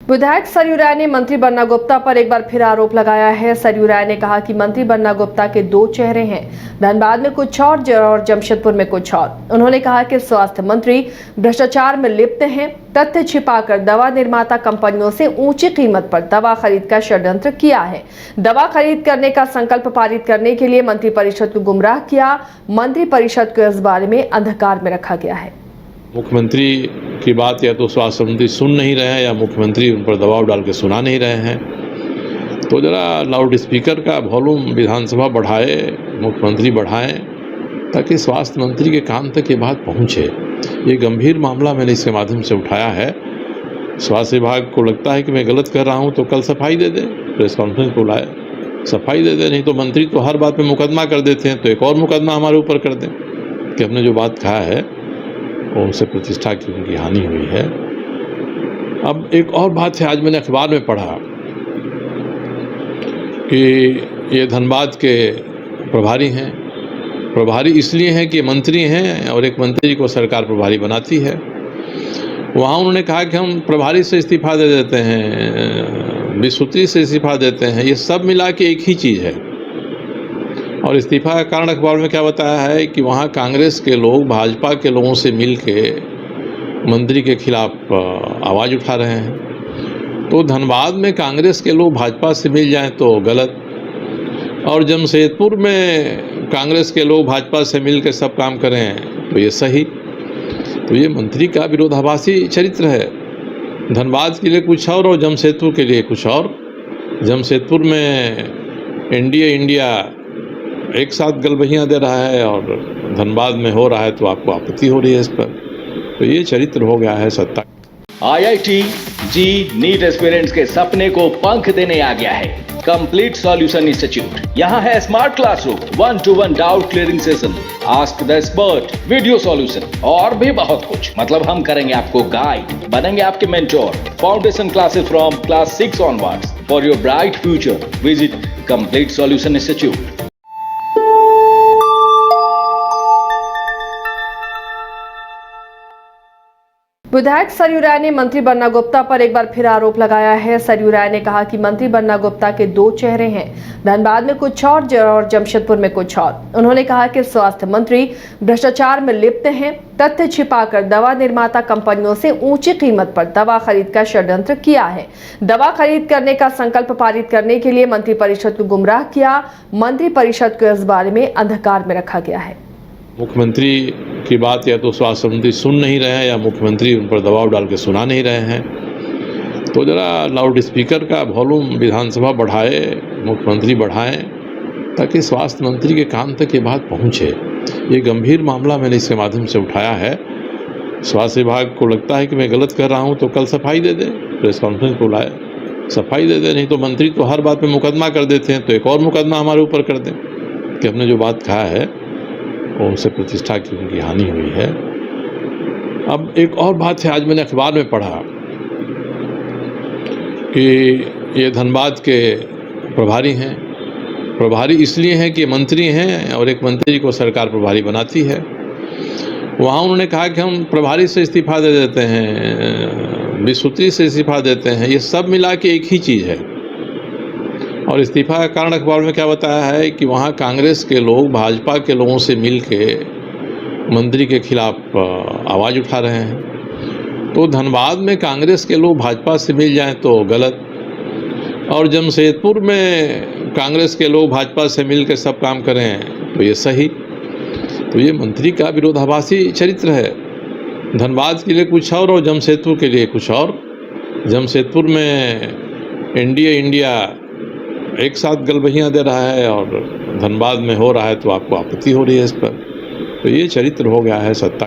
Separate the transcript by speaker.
Speaker 1: विधायक सरयू राय ने मंत्री बन्ना गुप्ता पर एक बार फिर आरोप लगाया है। सरयू राय ने कहा कि मंत्री बन्ना गुप्ता के दो चेहरे हैं, धनबाद में कुछ और जमशेदपुर में कुछ और। उन्होंने कहा कि स्वास्थ्य मंत्री भ्रष्टाचार में लिप्त हैं, तथ्य छिपाकर दवा निर्माता कंपनियों से ऊंची कीमत पर दवा खरीद का षड्यंत्र किया है। दवा खरीद करने का संकल्प पारित करने के लिए मंत्री परिषद को गुमराह किया। मंत्री परिषद को इस बारे में अंधकार में रखा गया है।
Speaker 2: मुख्यमंत्री की बात या तो स्वास्थ्य मंत्री सुन नहीं रहे हैं या मुख्यमंत्री उन पर दबाव डाल के सुना नहीं रहे हैं। तो ज़रा लाउड स्पीकर का वॉल्यूम विधानसभा बढ़ाए, मुख्यमंत्री बढ़ाएं, ताकि स्वास्थ्य मंत्री के कान तक ये बात पहुंचे। ये गंभीर मामला मैंने इसके माध्यम से उठाया है। स्वास्थ्य विभाग को लगता है कि मैं गलत कर रहा हूँ तो कल सफाई दे दें, प्रेस कॉन्फ्रेंस को बुलाए, सफाई दे दें। नहीं तो मंत्री तो हर बात में मुकदमा कर देते हैं, तो एक और मुकदमा हमारे ऊपर कर दें कि हमने जो बात कहा है उनसे प्रतिष्ठा की उनकी हानि हुई है। अब एक और बात है, आज मैंने अखबार में पढ़ा कि ये धनबाद के प्रभारी हैं। प्रभारी इसलिए हैं कि मंत्री हैं और एक मंत्री को सरकार प्रभारी बनाती है। वहाँ उन्होंने कहा कि हम प्रभारी से इस्तीफा दे देते हैं, विसूत्री से इस्तीफा देते हैं। ये सब मिला के एक ही चीज़ है। और इस्तीफा का कारण अखबार में क्या बताया है कि वहाँ कांग्रेस के लोग भाजपा के लोगों से मिल के मंत्री के खिलाफ आवाज़ उठा रहे हैं। तो धनबाद में कांग्रेस के लोग भाजपा से मिल जाएं तो गलत, और जमशेदपुर में कांग्रेस के लोग भाजपा से मिल के सब काम करें तो ये सही। तो ये मंत्री का विरोधाभासी चरित्र है। धनबाद के लिए कुछ और जमशेदपुर के लिए कुछ और। जमशेदपुर में इंडिया एक साथ गलबहियाँ दे रहा है और धनबाद में हो रहा है तो आपको आपत्ति हो रही है इस पर। तो ये चरित्र हो गया है सत्ता।
Speaker 3: IIT जी नीट एस्पिरेंट्स के सपने को पंख देने आ गया है कंप्लीट सॉल्यूशन इंस्टीट्यूट। यहाँ है smart classroom, 1-to-1 doubt clearing session, ask the expert, video solution और भी बहुत कुछ। मतलब हम करेंगे आपको गाइड, बनेंगे आपके mentor. Foundation classes from class 6 onwards for your bright future. Visit complete solution institute.
Speaker 1: विधायक सरयू राय ने मंत्री बन्ना गुप्ता पर एक बार फिर आरोप लगाया है। सरयू राय ने कहा कि मंत्री बन्ना गुप्ता के दो चेहरे हैं, धनबाद में कुछ और जमशेदपुर में कुछ और। उन्होंने कहा कि स्वास्थ्य मंत्री भ्रष्टाचार में लिप्त हैं, तथ्य छिपाकर दवा निर्माता कंपनियों से ऊंची कीमत पर दवा खरीद का षड्यंत्र किया है। दवा खरीद करने का संकल्प पारित करने के लिए मंत्री परिषद को गुमराह किया। मंत्री परिषद को इस बारे में अंधकार में रखा गया है।
Speaker 2: मुख्यमंत्री की बात या तो स्वास्थ्य मंत्री सुन नहीं रहे हैं या मुख्यमंत्री उन पर दबाव डाल के सुना नहीं रहे हैं। तो ज़रा लाउड स्पीकर का वॉल्यूम विधानसभा बढ़ाए, मुख्यमंत्री बढ़ाएं, ताकि स्वास्थ्य मंत्री के कान तक ये बात पहुंचे। ये गंभीर मामला मैंने इसके माध्यम से उठाया है। स्वास्थ्य विभाग को लगता है कि मैं गलत कर रहा हूँ तो कल सफाई दे दें, प्रेस कॉन्फ्रेंस को बुलाए, सफाई दे दें। नहीं तो मंत्री तो हर बात में मुकदमा कर देते हैं, तो एक और मुकदमा हमारे ऊपर कर दें कि हमने जो बात कहा है उनसे प्रतिष्ठा की उनकी हानि हुई है। अब एक और बात है, आज मैंने अखबार में पढ़ा कि ये धनबाद के प्रभारी हैं। प्रभारी इसलिए हैं कि मंत्री हैं और एक मंत्री को सरकार प्रभारी बनाती है। वहाँ उन्होंने कहा कि हम प्रभारी से इस्तीफा दे देते हैं, विसूत्री से इस्तीफा देते हैं। ये सब मिला के एक ही चीज़ है। और इस्तीफा का कारण अखबार में क्या बताया है कि वहाँ कांग्रेस के लोग भाजपा के लोगों से मिल के मंत्री के खिलाफ आवाज़ उठा रहे हैं। तो धनबाद में कांग्रेस के लोग भाजपा से मिल जाएं तो गलत, और जमशेदपुर में कांग्रेस के लोग भाजपा से मिल के सब काम करें तो ये सही। तो ये मंत्री का विरोधाभासी चरित्र है। धनबाद के लिए कुछ और जमशेदपुर के लिए कुछ और। जमशेदपुर में इंडिया एक साथ गलबहियाँ दे रहा है और धनबाद में हो रहा है तो आपको आपत्ति हो रही है इस पर। तो ये चरित्र हो गया है सत्ता।